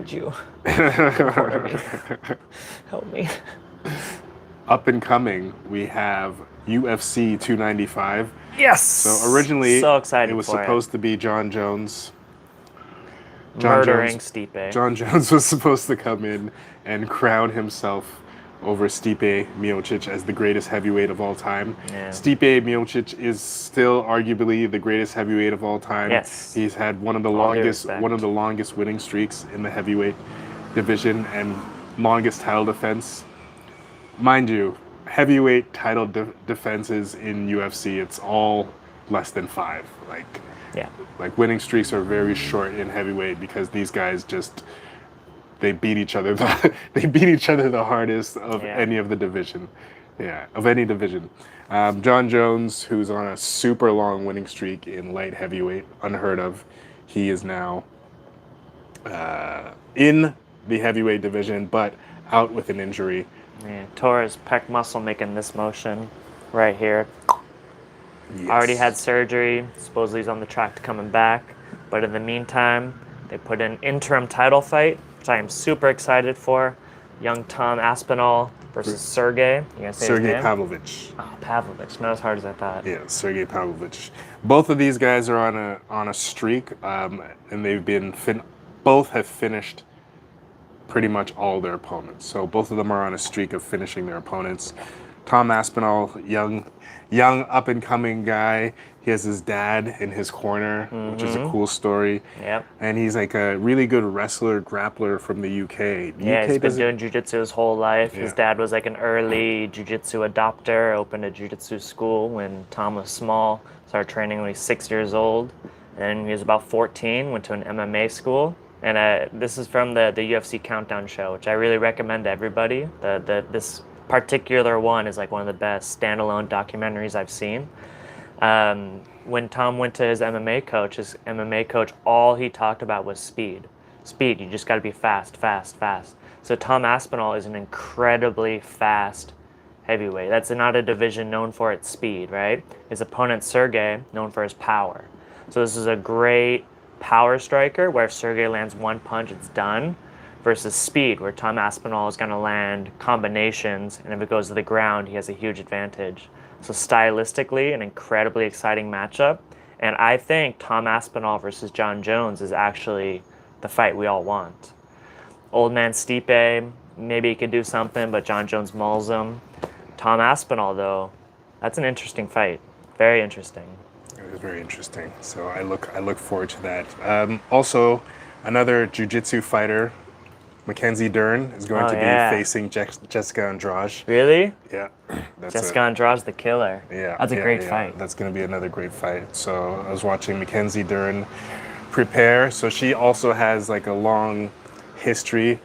need you. Help me. Up and coming, we have UFC 295. Yes. So originally, so excited it was for supposed to be John Jones. Murdering Stipe. John Jones was supposed to come in and crown himself over Stipe Miocic as the greatest heavyweight of all time. Yeah. Stipe Miocic is still arguably the greatest heavyweight of all time. Yes. He's had one of the longest winning streaks in the heavyweight division and longest title defense. Mind you, heavyweight title defenses in UFC, it's all less than 5. Like winning streaks are very short in heavyweight because these guys just they beat each other the hardest of any of the division. Yeah, of any division. John Jones, who's on a super long winning streak in light heavyweight, unheard of. He is now in the heavyweight division, but out with an injury. Yeah, tore his pec muscle making this motion right here. Yes. Already had surgery. Supposedly he's on the track to coming back. But in the meantime, they put an interim title fight, which I am super excited for. Young Tom Aspinall versus Sergei. You gonna say Sergei his name? Pavlovich. Oh, Pavlovich. Not as hard as I thought. Yeah, Sergei Pavlovich. Both of these guys are on a streak, and they've been both have finished pretty much all their opponents. So both of them are on a streak of finishing their opponents. Tom Aspinall, young up and coming guy. He has his dad in his corner, which is a cool story. Yep. And he's like a really good wrestler, grappler from the UK. He's been doing jiu-jitsu his whole life. Yeah. His dad was like an early jiu-jitsu adopter, opened a jiu-jitsu school when Tom was small, started training when he was 6 years old. And he was about 14, went to an MMA school. And this is from the UFC Countdown show, which I really recommend to everybody. This particular one is like one of the best standalone documentaries I've seen. When Tom went to his MMA coach, all he talked about was speed. Speed, you just got to be fast. So Tom Aspinall is an incredibly fast heavyweight. That's not a division known for its speed, right? His opponent, Sergei, known for his power. So this is a great power striker where if Sergei lands one punch, it's done, versus speed, where Tom Aspinall is going to land combinations, and if it goes to the ground, he has a huge advantage. So stylistically, an incredibly exciting matchup, and I think Tom Aspinall versus John Jones is actually the fight we all want. Old man Stipe, maybe he could do something, but John Jones mauls him. Tom Aspinall, though, that's an interesting fight. Very interesting. It was very interesting. So I look forward to that. Also, another jiu-jitsu fighter, Mackenzie Dern, is going to be facing Jéssica Andrade. Really? Yeah. Jéssica Andrade's the killer. Yeah. That's a great fight. That's going to be another great fight. So I was watching Mackenzie Dern prepare. So she also has like a long history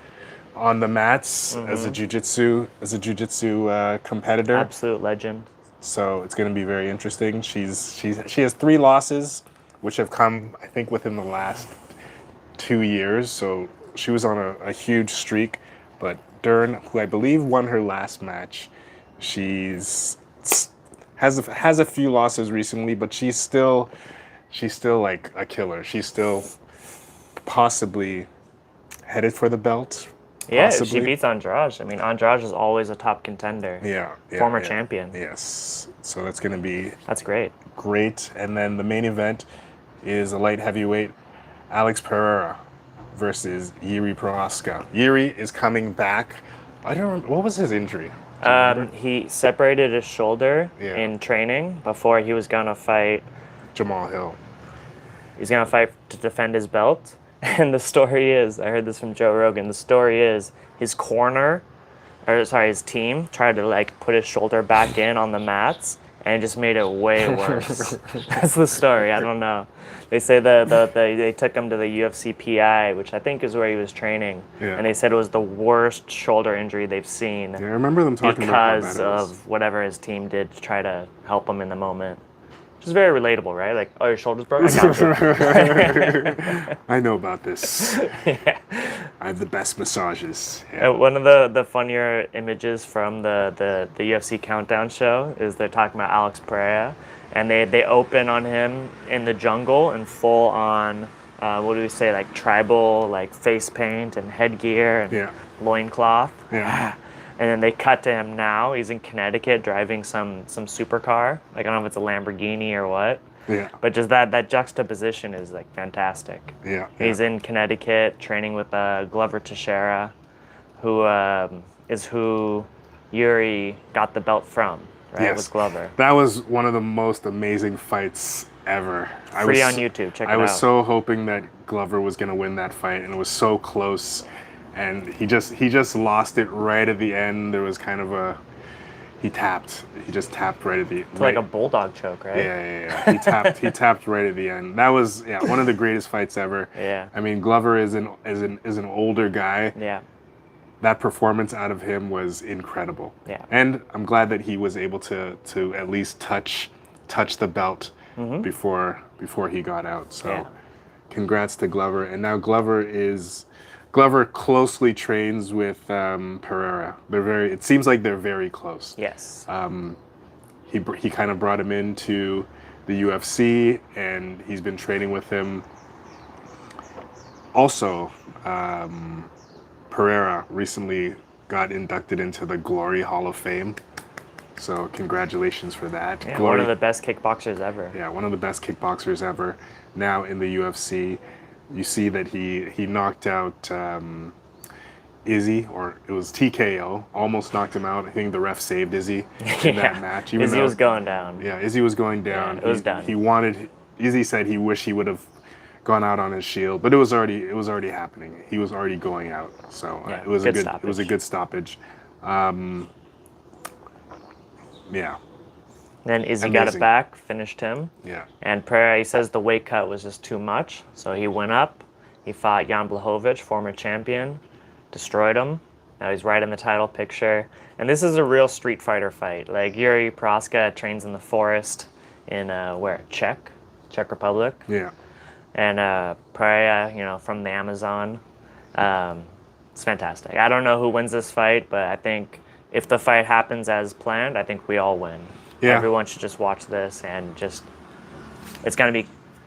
on the mats as a jiu-jitsu competitor. Absolute legend. So it's going to be very interesting. She has 3 losses, which have come, I think, within the last 2 years. So she was on a huge streak. But Dern, who I believe won her last match, has a few losses recently, but she's still like a killer. She's still possibly headed for the belt. Yeah, possibly. If she beats Andrade. I mean, Andrade is always a top contender. Yeah. Former champion. Yes. So that's going to be... That's great. Great. And then the main event is a light heavyweight, Alex Pereira versus Jiří Procházka. Jiří is coming back. I don't remember. What was his injury? He separated his shoulder in training before he was going to fight... Jamal Hill. He's going to fight to defend his belt. And the story is, I heard this from Joe Rogan, the story is his team tried to like put his shoulder back in on the mats and it just made it way worse. That's the story. I don't know. They say they took him to the UFC PI, which I think is where he was training. Yeah. And they said it was the worst shoulder injury they've seen. Yeah, I remember them talking about that. Because of whatever his team did to try to help him in the moment. Which is very relatable, right? Like, oh, your shoulder's broken? I got you. I know about this. Yeah. I have the best massages. Yeah. One of the funnier images from the UFC Countdown show is they're talking about Alex Pereira, and they open on him in the jungle in full-on what do we say, like tribal, like face paint and headgear and loincloth. Yeah. And then they cut to him now. He's in Connecticut driving some supercar. Like, I don't know if it's a Lamborghini or what. Yeah. But just that juxtaposition is like fantastic. Yeah. He's in Connecticut training with Glover Teixeira, who is who Jiří got the belt from, right? Yes. With Glover. That was one of the most amazing fights ever. Free on YouTube. Check it out. I was so hoping that Glover was going to win that fight, and it was so close. And he just lost it right at the end. There was kind of he just tapped right at the it's like a bulldog choke, right? Yeah. He tapped right at the end. That was one of the greatest fights ever. Yeah. I mean, Glover is an older guy. Yeah. That performance out of him was incredible. Yeah. And I'm glad that he was able to at least touch the belt before he got out. So congrats to Glover. And now Glover closely trains with Pereira. It seems like they're very close. Yes. He kind of brought him into the UFC, and he's been training with him. Also, Pereira recently got inducted into the Glory Hall of Fame. So congratulations for that. Yeah, one of the best kickboxers ever. Yeah, one of the best kickboxers ever. Now in the UFC. You see that he knocked out Izzy, or it was TKO, almost knocked him out. I think the ref saved Izzy in that match. Izzy was going down. Yeah, Izzy was going down. Yeah, it was done. Izzy said he wished he would have gone out on his shield, but it was already happening. He was already going out. So it was a good stoppage. Yeah. Then Izzy got it back, finished him. Yeah. And Pereira, he says the weight cut was just too much. So he went up. He fought Jan Blachowicz, former champion, destroyed him. Now he's right in the title picture. And this is a real street fighter fight. Like, Jiří Procházka trains in the forest in, Czech Republic. Yeah. And Pereira, from the Amazon. It's fantastic. I don't know who wins this fight, but I think if the fight happens as planned, I think we all win. Yeah. Everyone should just watch this and it's going to be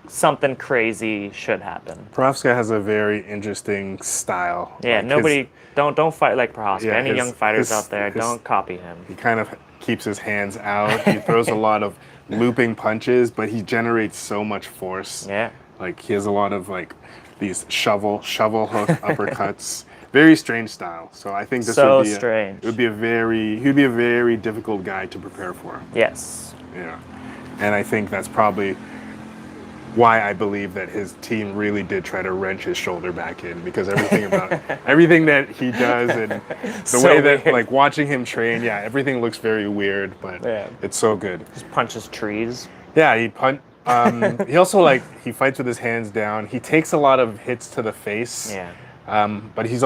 something crazy should happen. Procházka has a very interesting style. Yeah, don't fight like Procházka. Yeah, any young fighters out there, don't copy him. He kind of keeps his hands out. He throws a lot of looping punches, but he generates so much force. Yeah. Like, he has a lot of these shovel hook uppercuts. Very strange style. So I think this would be a very difficult guy to prepare for. Yes. Yeah. And I think that's probably why I believe that his team really did try to wrench his shoulder back in, because everything that he does and the way that weird. Watching him train, everything looks very weird, but it's so good. Just punches trees. Yeah, he also he fights with his hands down. He takes a lot of hits to the face. Yeah. But he's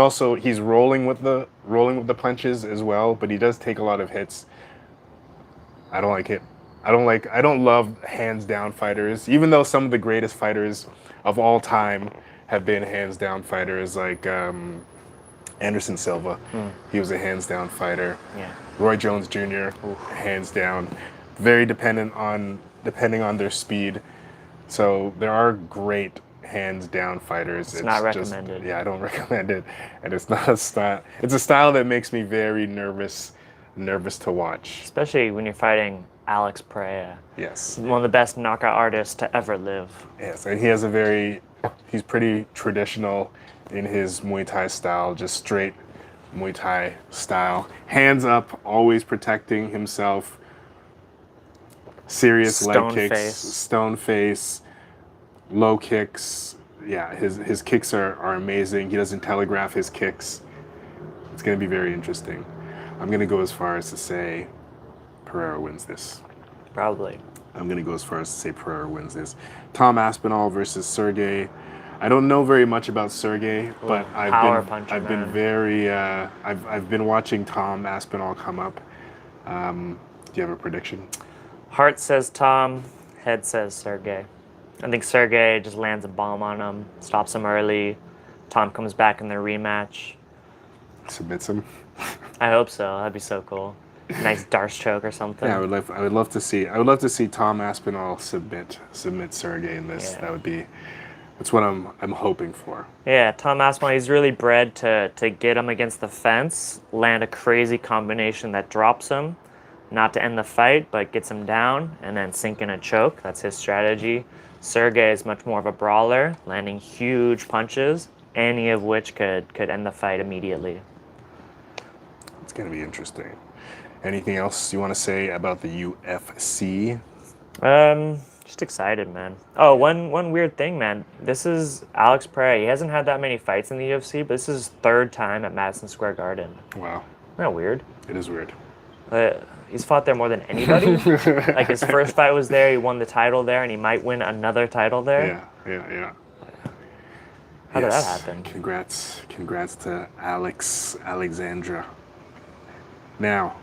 rolling with the punches as well, but he does take a lot of hits. I don't like it. I don't love hands down fighters, even though some of the greatest fighters of all time have been hands down fighters, like Anderson Silva. He was a hands down fighter. Yeah. Roy Jones Jr. Hands down. Very depending on their speed. So there are great hands down fighters. It's not recommended. I don't recommend it, and it's not a style. It's a style that makes me very nervous to watch. Especially when you're fighting Alex Pereira. Yes. One of the best knockout artists to ever live. Yes, and he's pretty traditional in his Muay Thai style, just straight Muay Thai style. Hands up, always protecting himself. Serious leg kicks, stone face. Low kicks, his kicks are amazing. He doesn't telegraph his kicks. It's going to be very interesting. I'm going to go as far as to say Pereira wins this. Probably. I'm going to go as far as to say Pereira wins this. Tom Aspinall versus Sergei. I don't know very much about Sergei, but I've been watching Tom Aspinall come up. Do you have a prediction? Heart says Tom, head says Sergei. I think Sergei just lands a bomb on him, stops him early. Tom comes back in the rematch. Submits him. I hope so. That'd be so cool. Nice Darce choke or something. Yeah, I would love to see Tom Aspinall submit Sergei in this. Yeah. That's what I'm hoping for. Yeah, Tom Aspinall, he's really bred to get him against the fence, land a crazy combination that drops him, not to end the fight, but gets him down, and then sink in a choke. That's his strategy. Sergei is much more of a brawler, landing huge punches, any of which could end the fight immediately. It's going to be interesting. Anything else you want to say about the UFC? Just excited, man. Oh, one weird thing, man. This is Alex Pereira. He hasn't had that many fights in the UFC, but this is his third time at Madison Square Garden. Wow. Isn't that weird? It is weird. He's fought there more than anybody. Like his first fight was there, he won the title there, and he might win another title there. Yeah. How did that happen? Congrats to Alexandra. Now,